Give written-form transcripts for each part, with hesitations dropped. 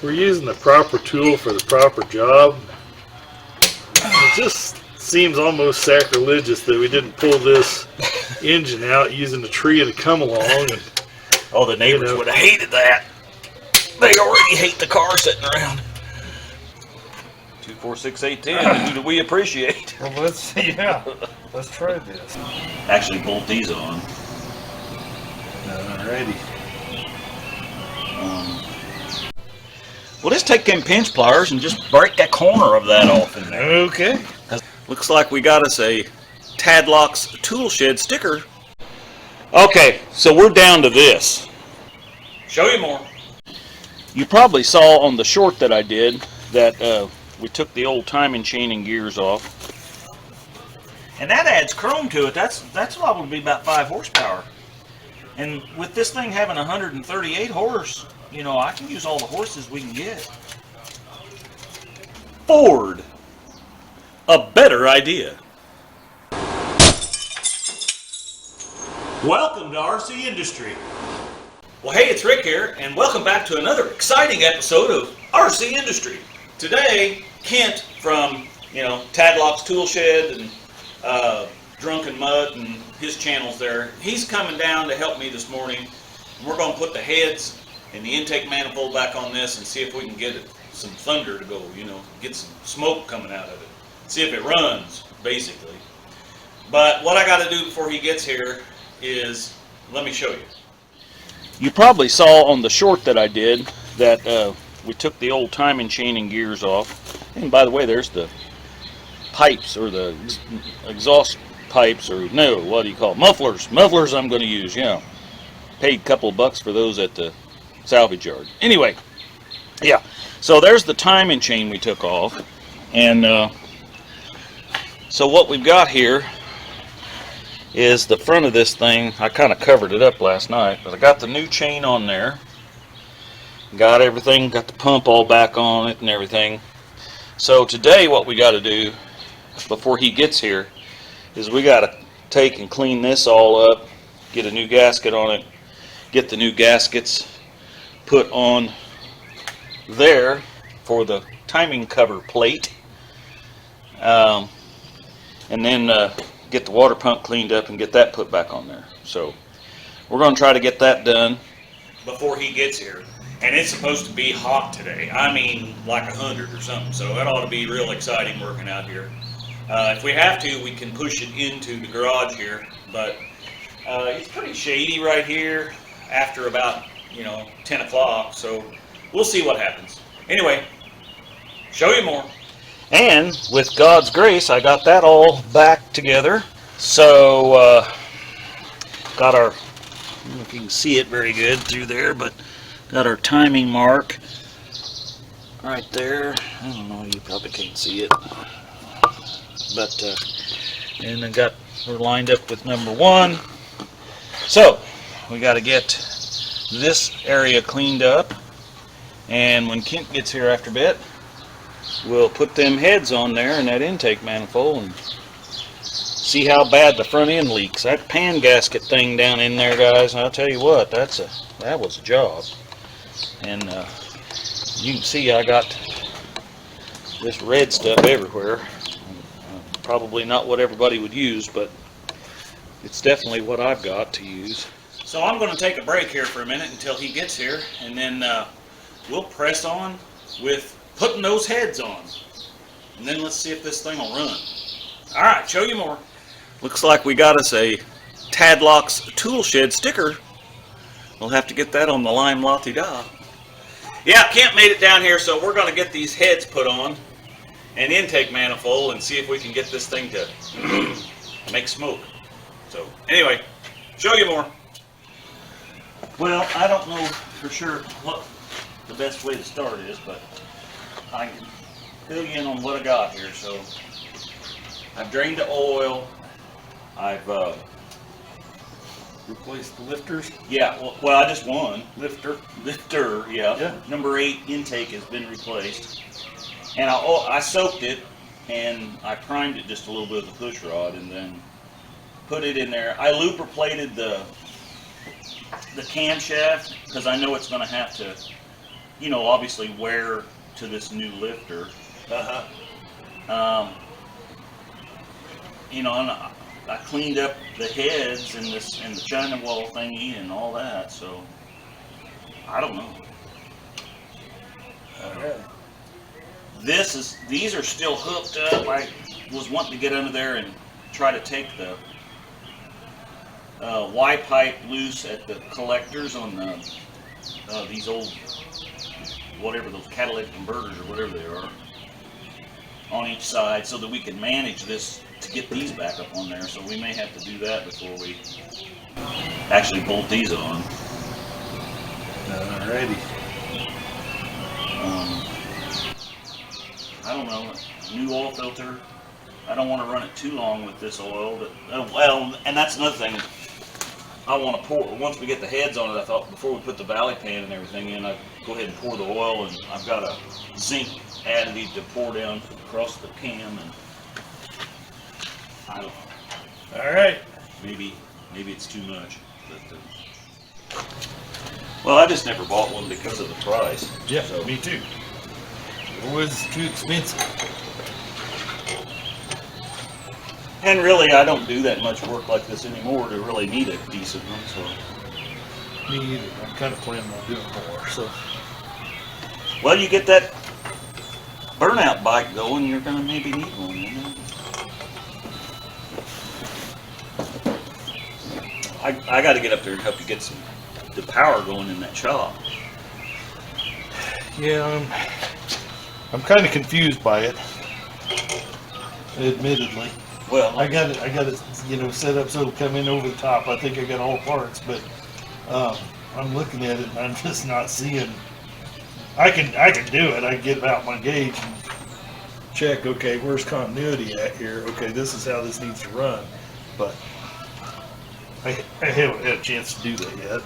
we're using the proper tool for the proper job. It just seems almost sacrilegious that we didn't pull this engine out using the tree to come along. And, oh, the neighbors would have hated that. They already hate the car sitting around. 246-810, who do we appreciate? Well, let's try this. Actually bolt these on. Alrighty. Well, let's take them pinch pliers and just break that corner of that off in there. Okay. Looks like we got us a Tadlock's tool shed sticker. Okay, so we're down to this. Show you more. You probably saw on the short that I did that we took the old timing chain and gears off. And that adds chrome to it. That's probably be about 5 horsepower. And with this thing having 138 horse, you know, I can use all the horses we can get. Ford. A better idea. Welcome to RCindustry. Well, hey, it's Rick here, and welcome back to another exciting episode of RCindustry. Today, Kent from, Tadlock's Tool Shed and Drunken Mud and his channels there, he's coming down to help me this morning. We're going to put the heads and the intake manifold back on this and see if we can get some thunder to go, get some smoke coming out of it. See if it runs, basically. But what I got to do before he gets here is, let me show you. You probably saw on the short that I did that we took the old timing chain and gears off. And by the way, there's the pipes, or the exhaust pipes, or no, what do you call it? Mufflers. Mufflers I'm going to use, Paid a couple of bucks for those at the salvage yard. Anyway, yeah. So there's the timing chain we took off. And so what we've got here is the front of this thing. I kind of covered it up last night, but I got the new chain on there. Got everything, got the pump all back on it and everything. So today what we got to do before he gets here is we got to take and clean this all up, get a new gasket on it, get the new gaskets put on there for the timing cover plate, and then get the water pump cleaned up and get that put back on there. So we're going to try to get that done before he gets here. And it's supposed to be hot today. I mean, like 100 or something. So that ought to be real exciting working out here. If we have to, we can push it into the garage here. But it's pretty shady right here after about, 10 o'clock. So we'll see what happens. Anyway, show you more. And with God's grace, I got that all back together. So, got our, I don't know if you can see it very good through there, but got our timing mark right there. I don't know, you probably can't see it. But, and then we're lined up with number 1. So, we got to get this area cleaned up. And when Kent gets here after a bit, we'll put them heads on there and that intake manifold and see how bad the front end leaks. That pan gasket thing down in there, guys, I'll tell you what, that was a job. And you can see I got this red stuff everywhere. Probably not what everybody would use, but it's definitely what I've got to use. So I'm going to take a break here for a minute until he gets here, and then we'll press on with putting those heads on. And then let's see if this thing will run. Alright, show you more. Looks like we got us a Tadlock's Tool Shed sticker. We'll have to get that on the limelateda. Yeah, Kent made it down here, so we're going to get these heads put on and intake manifold and see if we can get this thing to make smoke. So, anyway, show you more. Well, I don't know for sure what the best way to start is, but I can fill you in on what I got here. So I've drained the oil. I've Replace the lifters? yeah, well, I just one lifter, yeah. Number 8 intake has been replaced, and I soaked it and I primed it just a little bit with a push rod and then put it in there. I lubricated the camshaft because I know it's going to have to you know, obviously wear to this new lifter. You know, and I cleaned up the heads and the China wall thingy and all that, so I don't know. Alright. These are still hooked up. I was wanting to get under there and try to take the Y pipe loose at the collectors on the these old, whatever, those catalytic converters or whatever they are, on each side, so that we can manage this to get these back up on there. So we may have to do that before we actually bolt these on. Alrighty. I don't know, new oil filter. I don't want to run it too long with this oil, but well, and that's another thing. I want to pour, once we get the heads on it, I thought before we put the valley pan and everything in, I'd go ahead and pour the oil, and I've got a zinc additive to pour down across the cam, and I don't know. Alright. Maybe it's too much. But, well, I just never bought one because of the price. Yeah, So, me too. It was too expensive. and really, I don't do that much work like this anymore to really need a decent one. So, Me either. I'm kind of planning on doing more, so. well, you get that burnout bike going, you're gonna maybe need one. You know? I got to get up there and help you get the power going in that shop. Yeah, I'm kind of confused by it, admittedly. Well, I got it, you know, set up so it'll come in over the top. I think I got all parts, but I'm looking at it and I'm just not seeing. I can do it. I can get out my gauge and check. Okay, where's continuity at here? Okay, this is how this needs to run, but I haven't had a chance to do that yet.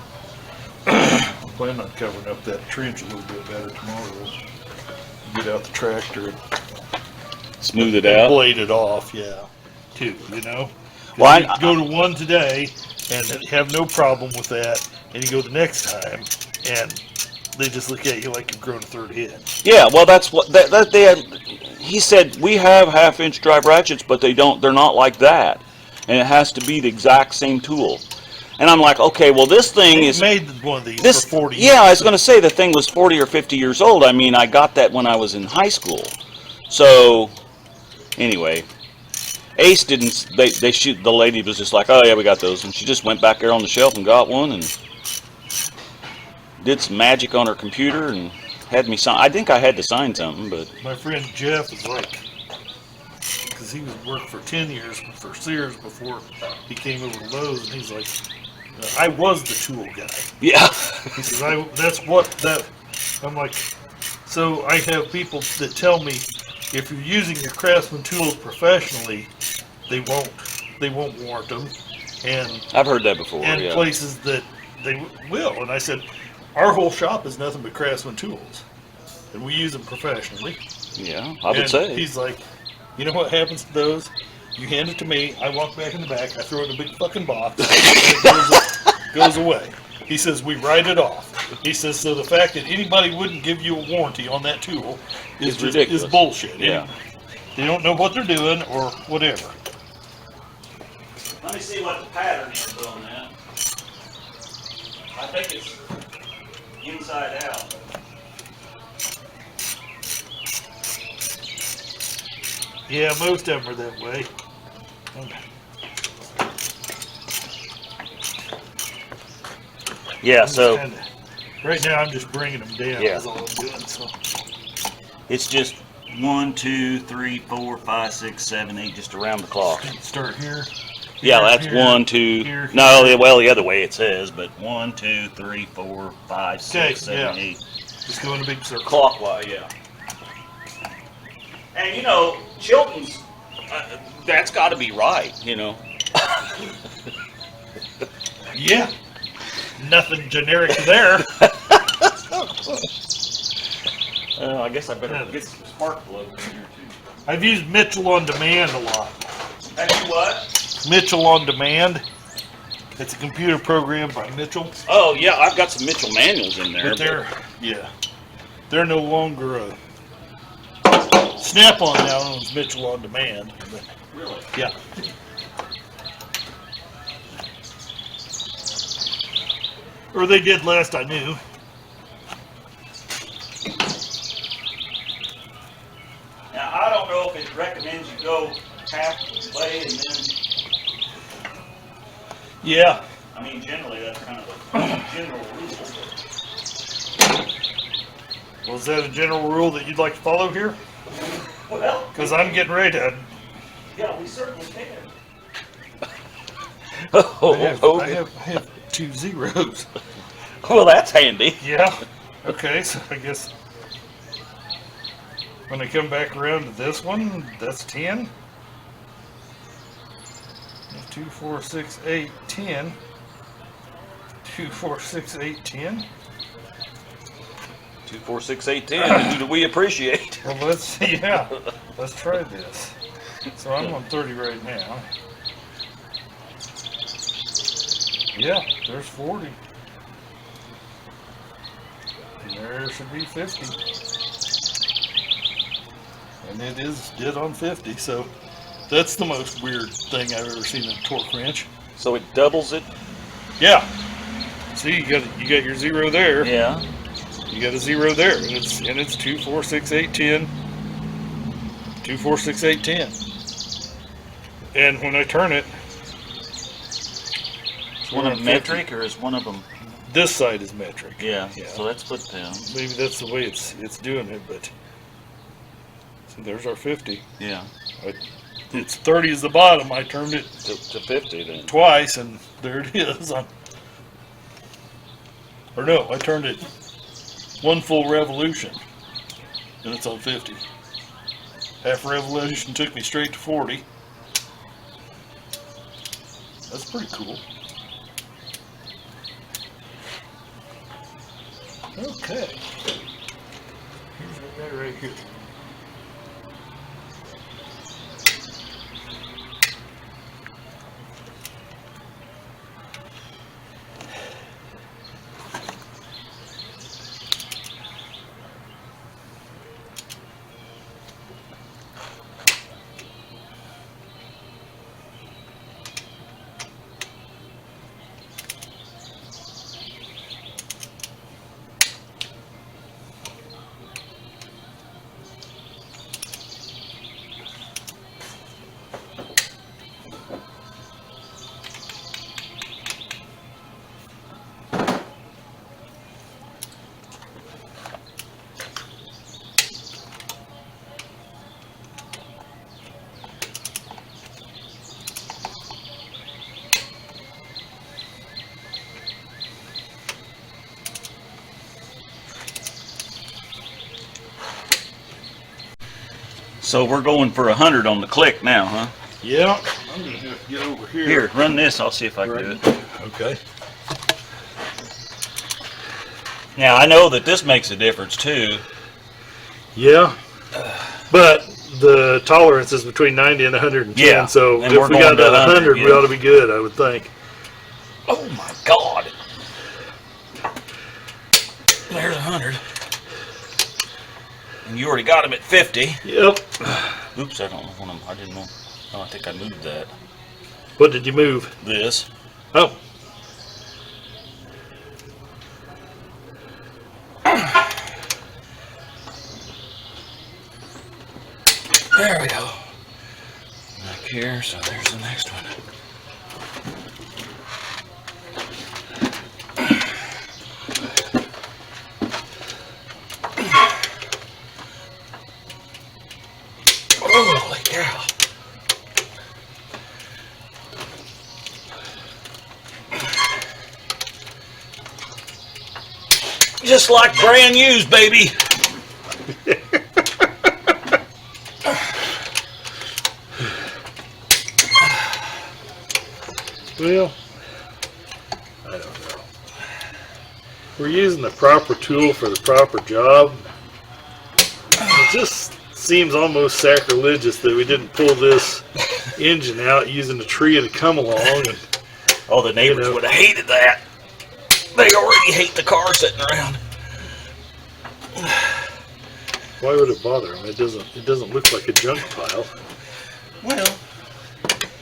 I'm planning on covering up that trench a little bit better tomorrow. Get out the tractor and smooth it out. blade it off, yeah. Too, you know. Well, You go to one today and have no problem with that, and you go the next time and they just look at you like you've grown a third head. Yeah, well, that's what that they had. He said we have half-inch drive ratchets, but they're not like that, and it has to be the exact same tool. And I'm like, okay, well, this thing is made one of these for 40 years. Yeah, I was going to say the thing was 40 or 50 years old. I mean, I got that when I was in high school. So, anyway, Ace didn't. They shoot. The lady was just like, oh yeah, we got those, and she just went back there on the shelf and got one and did some magic on her computer and had me sign. I think I had to sign something, but My friend Jeff is like, because he was worked for 10 years for Sears before he came over to Lowe's, and he's like, I was the tool guy. yeah. He says, I'm like, so I have people that tell me if you're using your Craftsman tools professionally, they won't warrant them, and I've heard that before. and Yeah. places that they will. And I said, our whole shop is nothing but Craftsman tools, and we use them professionally. Yeah, I would And say. he's like, you know what happens to those? You hand it to me, I walk back in the back, I throw it in a big fucking box, and it goes away. He says, we write it off. He says, so the fact that anybody wouldn't give you a warranty on that tool It's ridiculous. is bullshit. Yeah. They don't know what they're doing or whatever. Let me see what the pattern is on that. I think it's inside out. Yeah, most of them are that way. Yeah, so Right now, I'm just bringing them down. Yeah. That's all I'm doing. So it's just 1, 2, 3, 4, 5, 6, 7, 8, just around the clock. start here. Yeah, here, that's here, 1, 2. here, No, here. well, the other way it says, but 1, 2, 3, 4, 5, 6, Okay, 7, yeah. 8. Just go in a big circle. Clockwise, yeah. And you know, Chilton's, that's got to be right, you know. Yeah. Nothing generic there. I guess I better get some spark plugs in here too. I've used Mitchell on Demand a lot. Have you what? Mitchell on Demand. It's a computer program by Mitchell. Oh yeah, I've got some Mitchell manuals in there. But they're, yeah. they're no longer a Snap-on now owns Mitchell On Demand. But, Really? yeah. Or they did last I knew. Now, I don't know if it recommends you go halfway and then, Yeah. I mean, generally that's kind of a general rule. Well, is that a general rule that you'd like to follow here? Well, Because I'm getting ready to. yeah, we certainly can. I have 2 zeros. Well, that's handy. Yeah. Okay, so I guess when I come back around to this one, that's 10. 2, 4, 6, 8, 10. 2, 4, 6, 8, 10. 2, 4, 6, 8, 10. Who do we appreciate? Well, let's try this. So I'm on 30 right now. Yeah, there's 40. And there should be 50. And it is dead on 50, so that's the most weird thing I've ever seen in a torque wrench. So it doubles it? Yeah. See, you got your 0 there. Yeah. You got a 0 there, and it's 2, 4, 6, 8, 10. 2, 4, 6, 8, 10. And when I turn it, Is one of them metric, or is one of them? this side is metric. Yeah. So that's put down. Maybe that's the way it's doing it, but so there's our 50. Yeah. It's 30 is the bottom. I turned it To 50 then. twice, and there it is. Or no, I turned it 1 full revolution, and it's on 50. Half revolution took me straight to 40. That's pretty cool. Okay. Here's what I got right here. So we're going for 100 on the click now, huh? Yeah, I'm gonna have to get over here. Here, run this. I'll see if I can do it. Okay. Now I know that this makes a difference too. Yeah, but the tolerance is between 90 and 110. Yeah, So and if we're we going got to that 100, 100, we yeah. ought to be good, I would think. Oh my God! There's 100, and you already got him at 50. Yep. Oops, I don't know what I didn't know. Oh, I think I moved that. What did you move? This. Oh. There we go. Back here, so there's the next one. Holy cow. Just like brand used, baby. Well, I don't know. We're using the proper tool for the proper job. It just seems almost sacrilegious that we didn't pull this engine out using the tree to come along. And, Oh, the neighbors would have hated that. They already hate the car sitting around. Why would it bother him? It doesn't look like a junk pile. Well,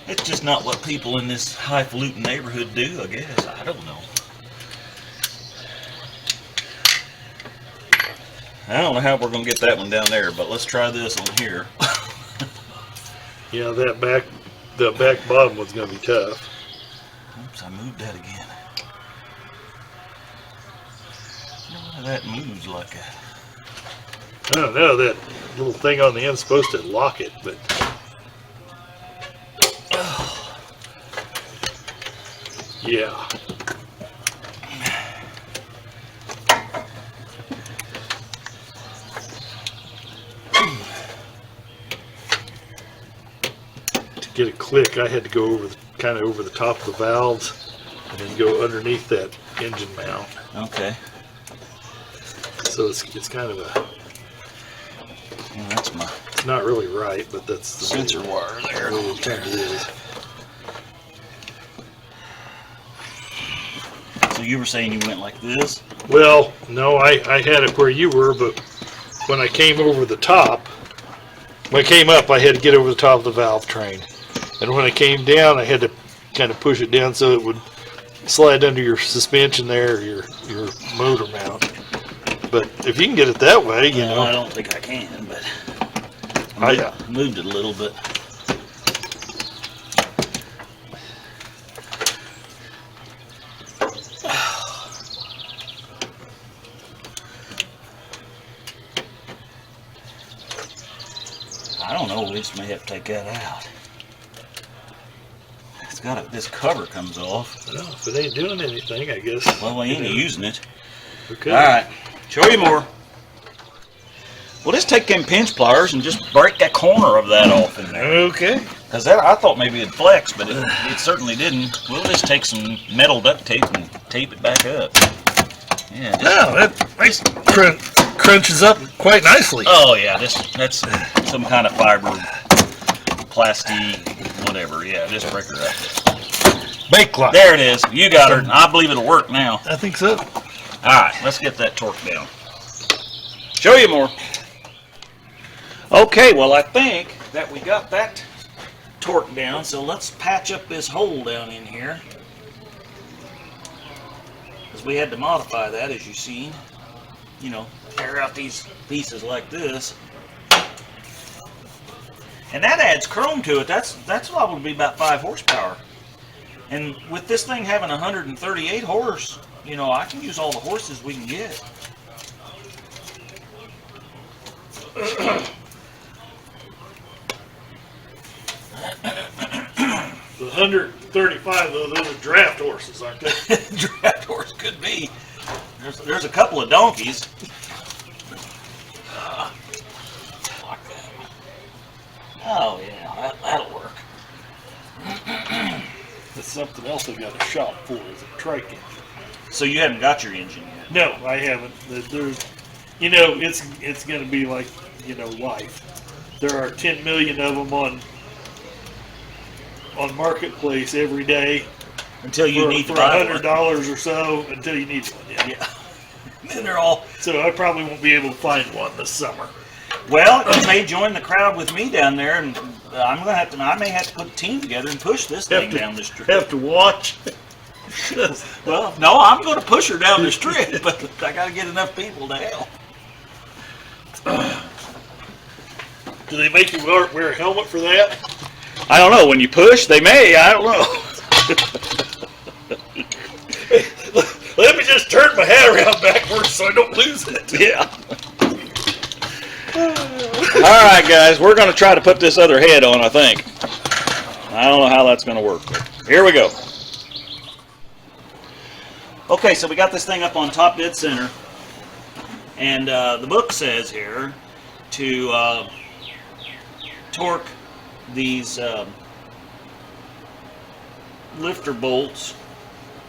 it's just not what people in this highfalutin neighborhood do, I guess. I don't know. I don't know how we're going to get that one down there, but let's try this on here. Yeah, the back bottom one's going to be tough. Oops, I moved that again. I don't know why that moves like that. I don't know, that little thing on the end's supposed to lock it, but... Yeah. To get a click, I had to go over kind of over the top of the valves and then go underneath that engine mount. Okay. So it's kind of a... Well, that's my It's not really right, but that's the sensor wire there. way it kind of is. So you were saying you went like this? Well, no, I had it where you were, but when I came over the top, when I came up, I had to get over the top of the valve train. And when I came down, I had to kind of push it down so it would slide under your suspension there, your motor mount. But if you can get it that way, you know. I don't think I can, but I moved it a little bit. I don't know, we just may have to take that out. It's got this cover comes off. Well, if it ain't doing anything, I guess. Well, we ain't using it. Okay. All right, show you more. Well, just take them pinch pliers and just break that corner of that off in there. Okay. Because I thought maybe it'd flex, but it certainly didn't. We'll just take some metal duct tape and tape it back up. Yeah. No, that crunches up quite nicely. Oh yeah, that's some kind of fiber, plastic, whatever. Yeah, just break her up. Bake line. There it is. You got her. I believe it'll work now. I think so. All right, let's get that torque down. Show you more. Okay, well I think that we got that torque down, so let's patch up this hole down in here. Because we had to modify that, as you've seen. You know, tear out these pieces like this. And that adds chrome to it. That's probably be about 5 horsepower. And with this thing having 138 horse, you know, I can use all the horses we can get. The 135, though, those are draft horses, aren't they? Draft horse could be. There's a couple of donkeys. Like that. Oh yeah, that'll work. That's something else I've got a shop for, is a trike engine. So you haven't got your engine yet? No, I haven't. There's, you know, it's going to be like, you know, life. There are 10 million of them on Marketplace every day. Until you need to for buy $100 or so, until you need one. Yeah. And they're all. So I probably won't be able to find one this summer. Well, you may join the crowd with me down there, and I may have to put a team together and push this thing down the street. Have to watch. Well, no, I'm going to push her down the street, but I got to get enough people to help. Do they make you wear a helmet for that? I don't know. When you push, they may. I don't know. Let me just turn my hat around backwards so I don't lose it. Yeah. All right, guys. We're going to try to put this other head on, I think. I don't know how that's going to work, but here we go. Okay, so we got this thing up on top dead center. And the book says here to torque these lifter bolts,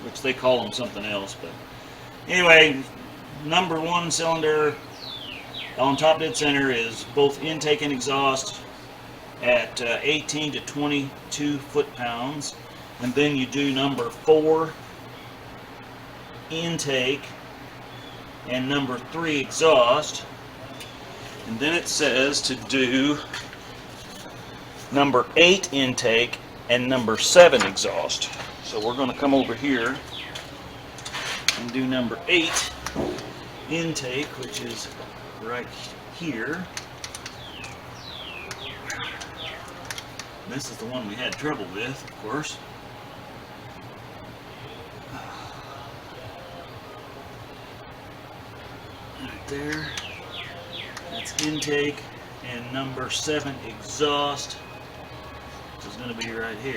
which they call them something else, but anyway, number 1 cylinder on top dead center is both intake and exhaust at 18 to 22 foot-pounds, and then you do number 4 intake and number 3 exhaust, And then it says to do number 8 intake and number 7 exhaust. So we're going to come over here and do number 8 intake, which is right here. This is the one we had trouble with, of course. Right there. That's intake, and number 7 exhaust, which is going to be right here.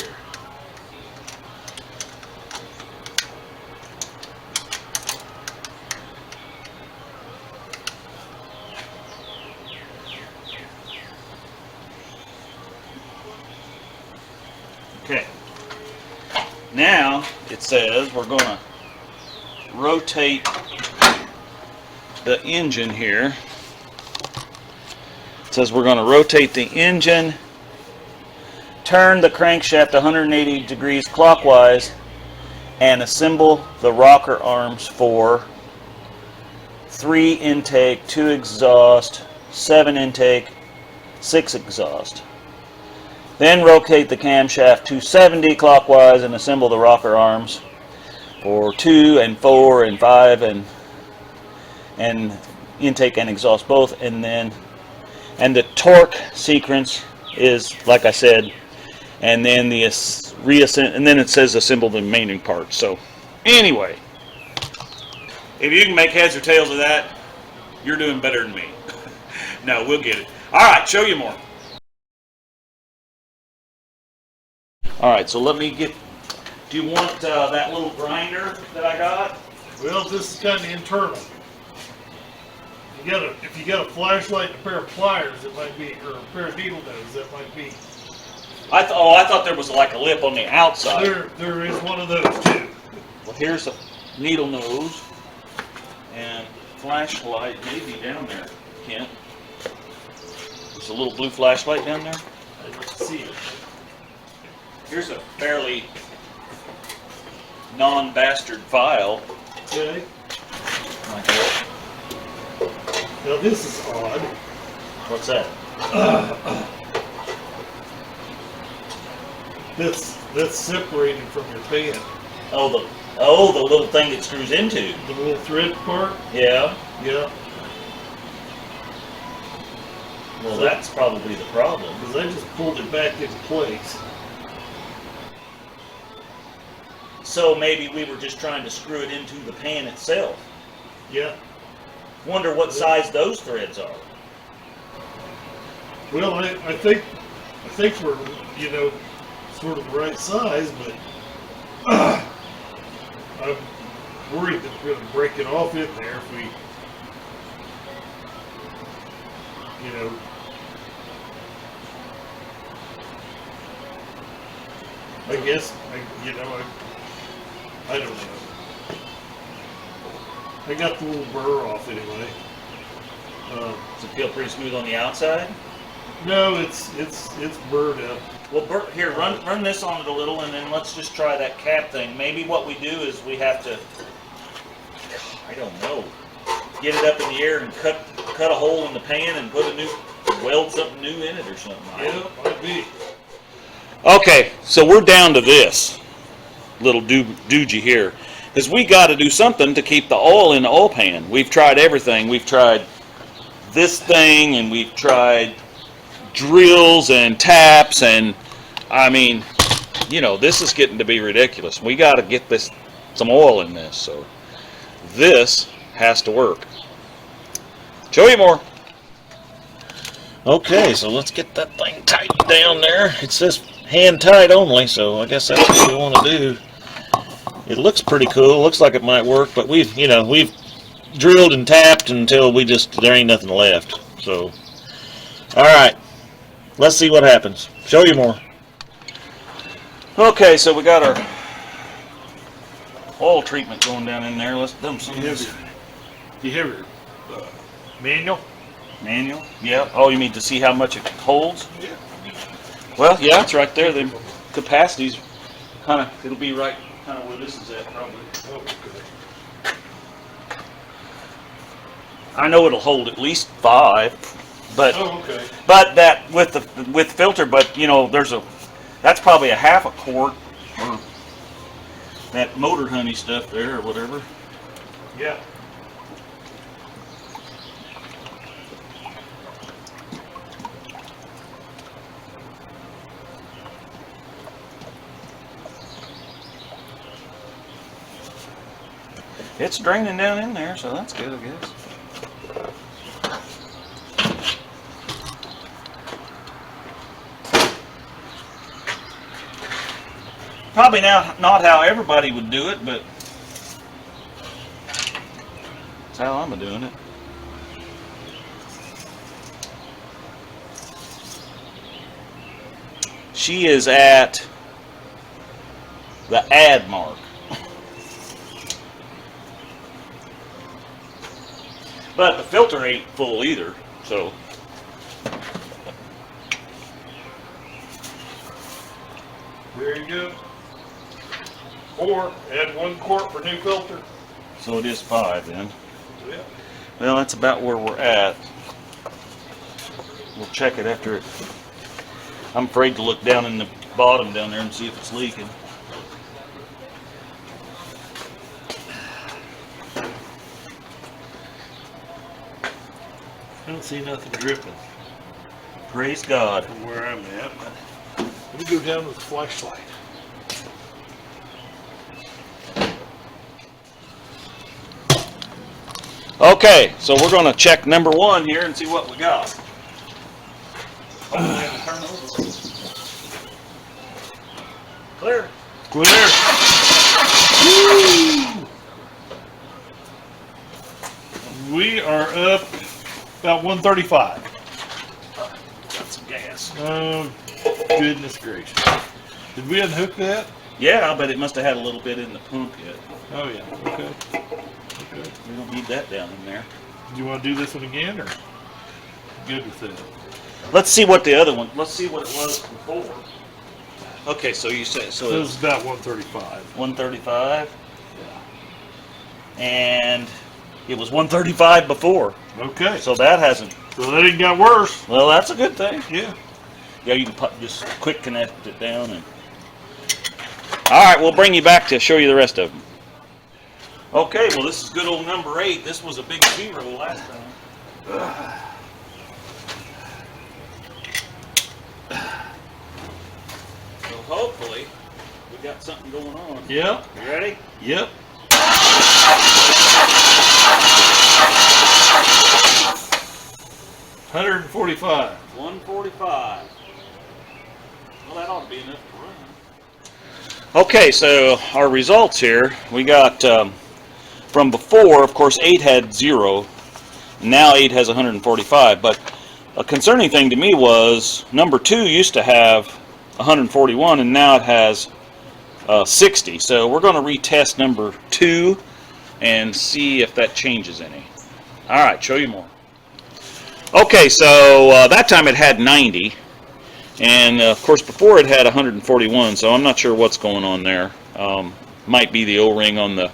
Okay. Now it says we're going to rotate the engine here. It says we're going to rotate the engine, turn the crankshaft 180 degrees clockwise, and assemble the rocker arms for 3 intake, 2 exhaust, 7 intake, 6 exhaust. Then rotate the camshaft 270 clockwise and assemble the rocker arms for 2 and 4 and 5 and intake and exhaust both, and the torque sequence is like I said, and then the and then it says assemble the remaining parts. So anyway, if you can make heads or tails of that, you're doing better than me. No, we'll get it. All right, show you more. All right, so let me get. Do you want that little grinder that I got? Well, this is kind of internal. If you got a flashlight and a pair of pliers, it might be, or a pair of needle nose, that might be. I thought there was like a lip on the outside. There is one of those too. Well, here's a needle nose and flashlight maybe down there, Kent. There's a little blue flashlight down there. I don't see it. Here's a fairly non-bastard file. Okay. Like that. Now this is odd. What's that? That's separated from your pan. Oh, the little thing that screws into. The little thread part? Yeah. Yeah. Well, that's probably the problem. Because I just pulled it back into place. So maybe we were just trying to screw it into the pan itself. Yeah. Wonder what size those threads are. Well, I think we're, sort of the right size, but I'm worried that we're going to break it off in there if we, I guess, I don't know. I got the little burr off anyway. Does it feel pretty smooth on the outside? No, it's burred up. Well, here, run this on it a little, and then let's just try that cap thing. Maybe what we do is we have to, I don't know, get it up in the air and cut a hole in the pan and weld something new in it or something. Yeah, might be. Okay, so we're down to this little doogie here. Because we got to do something to keep the oil in the oil pan. We've tried everything. We've tried this thing, and we've tried drills and taps, and I mean, this is getting to be ridiculous. We got to get some oil in this, so this has to work. Show you more. Okay, so let's get that thing tightened down there. It says hand tight only, so I guess that's what we want to do. It looks pretty cool. Looks like it might work, but we've drilled and tapped until there ain't nothing left. So, all right, let's see what happens. Show you more. Okay, so we got our oil treatment going down in there. Let's dump some of this. Do you have your manual? Manual? Yeah. Oh, you mean to see how much it holds? Yeah. Well, yeah, it's right there. The capacity's it'll be right kind of where this is at, probably. Okay. I know it'll hold at least 5. But Oh, okay. but that with filter, but you know, that's probably a half a quart or that motor honey stuff there or whatever. Yeah. It's draining down in there, so that's good, I guess. Probably now not how everybody would do it, but that's how I'm doing it. She is at the add mark. But the filter ain't full either, so. There you go. 4, add 1 quart for new filter. So it is 5 then. Yeah. Well, that's about where we're at. We'll check it after it. I'm afraid to look down in the bottom down there and see if it's leaking. I don't see nothing dripping Praise God. from where I'm at. But let me go down with the flashlight. Okay, so we're going to check number 1 here and see what we got. Clear. Clear. We are up about 135. Got some gas. Oh, goodness gracious. Did we unhook that? Yeah, but it must have had a little bit in the pump yet. Oh, yeah. Okay. Okay. We don't need that down in there. Do you want to do this one again, or good with it? Let's see what the other one. Let's see what it was before. Okay, so you said So it was about 135. 135, and it was 135 before. Okay. So that hasn't. So that ain't got worse. Well, that's a good thing. Yeah. Yeah, you can just quick connect it down and. All right, we'll bring you back to show you the rest of them. Okay, well this is good old number 8. This was a big 0 last time. So hopefully we got something going on. Yep. You ready? Yep. $145. 145. Well, that ought to be enough to run. Okay, so our results here, we got from before, of course, 8 had 0. Now 8 has 145. But a concerning thing to me was number 2 used to have 141, and now it has 60. So we're going to retest number 2 and see if that changes any. All right, show you more. Okay, so that time it had 90, and of course before it had 141, so I'm not sure what's going on there. Might be the O-ring on the,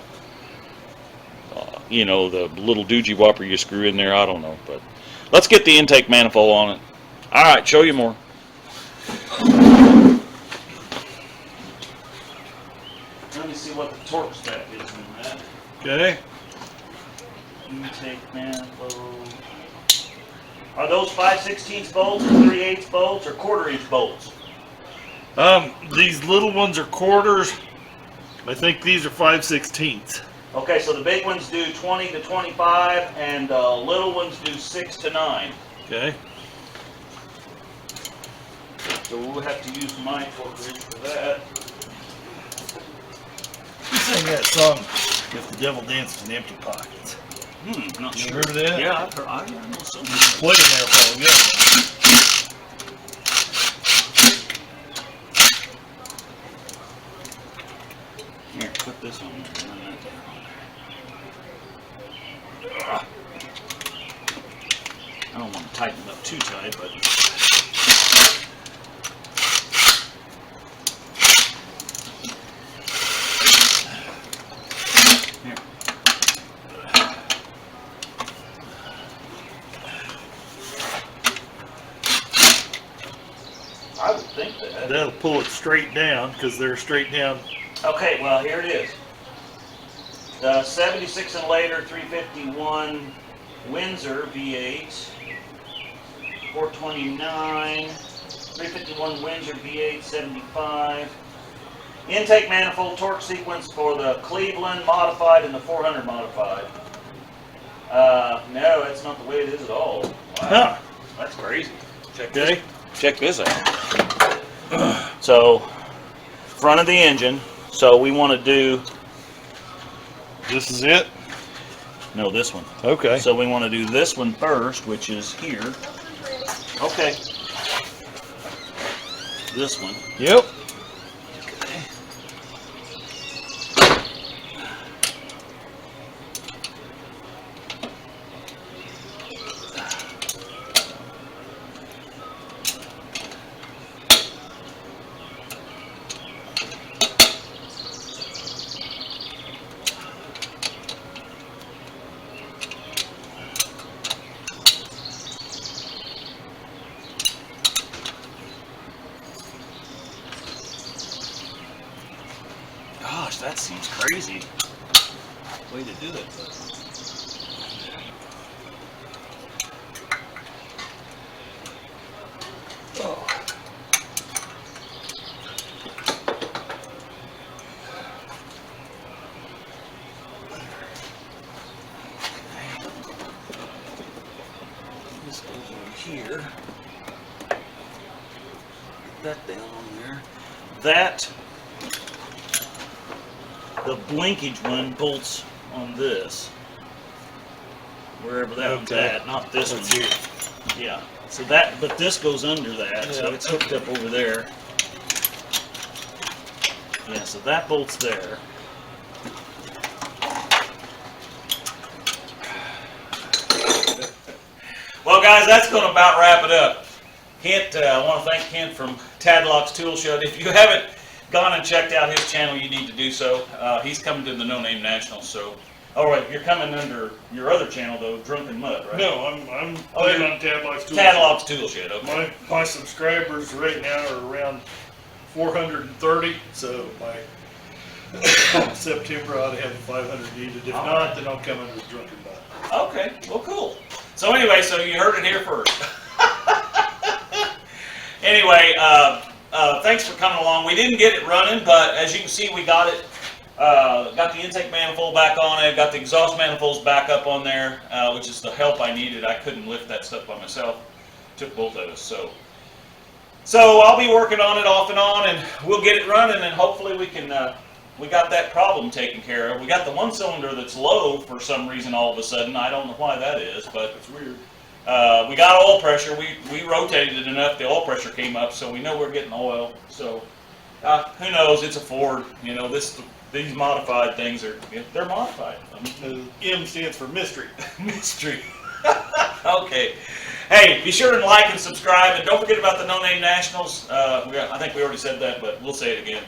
you know, the little doogie whopper you screw in there, I don't know. But let's get the intake manifold on it. All right, show you more. Let me see what the torque spec is in that. Okay. Intake manifold. Are those 5/16 bolts, or 3/8 bolts, or 1/4-inch bolts? These little ones are quarters. I think these are 5/16. Okay, so the big ones do 20 to 25, and the little ones do 6 to 9. Okay. So we'll have to use my 1/4-inch for that. You sang that song, "If the Devil Danced in Empty Pockets." Not You sure. heard of that? Yeah, I know something. Played in there for a while. Here, put this on there. I don't want to tighten it up too tight, but. think that. That'll pull it straight down because they're straight down. Okay, well, here it is. The 76 and later 351 Windsor V8, 429, 351 Windsor V8, 75. Intake manifold torque sequence for the Cleveland modified and the 400 modified. No, that's not the way it is at all. Wow. Huh. That's crazy. Okay. Check this out. So, front of the engine. So we want to do, This is it? no, this one. Okay. So we want to do this one first, which is here. Okay. This one. Yep. Gosh, that seems crazy. Way to do it. Oh. This goes over here. Put that down on there. That. The blinkage one bolts on this, wherever that one's at, not this one here. Yeah, so that, but this goes under that, so it's hooked up over there. Yeah, so that bolts there. Well, guys, that's going to about wrap it up. Kent, I want to thank Kent from Tadlock's Tool Shed. If you haven't gone and checked out his channel, you need to do so. He's coming to the No Name Nationals, so. Oh, right, you're coming under your other channel, though, Drunken Mud, right? No, I'm playing on Tadlock's Tool. Tadlock's Tool Shed, okay. My subscribers right now are around 430, so by September I ought to have 500 needed. If not, then I'll come under Drunken Mud. Okay, well, cool. So anyway, so you heard it here first. Anyway, thanks for coming along. We didn't get it running, but as you can see, we got it. Got the intake manifold back on it. Got the exhaust manifolds back up on there, which is the help I needed. I couldn't lift that stuff by myself. Took both of us. So I'll be working on it off and on, and we'll get it running, and hopefully we can. We got that problem taken care of. We got the one cylinder that's low for some reason all of a sudden. I don't know why that is, but it's weird. We got oil pressure. We rotated it enough. The oil pressure came up, so we know we're getting oil. So who knows? It's a Ford. You know, these modified things they're modified. I mean, M stands for mystery. mystery. Okay. Hey, be sure to like and subscribe, and don't forget about the No Name Nationals. I think we already said that, but we'll say it again.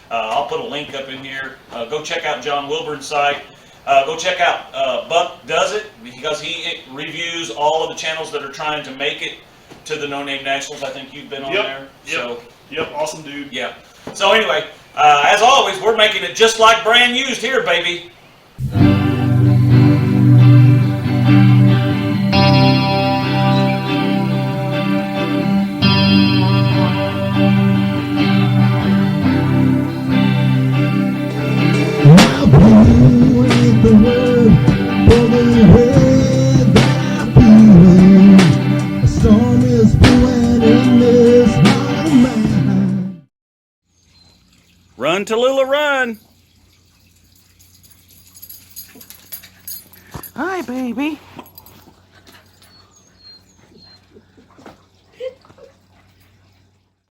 I'll put a link up in here. Go check out John Wilburn's site. Go check out Buck Does It, because he reviews all of the channels that are trying to make it to the No Name Nationals. I think you've been on there. Yep, awesome dude. Yeah. So anyway, as always, we're making it just like brand used here, baby. Run, Tallulah, run! Hi, baby.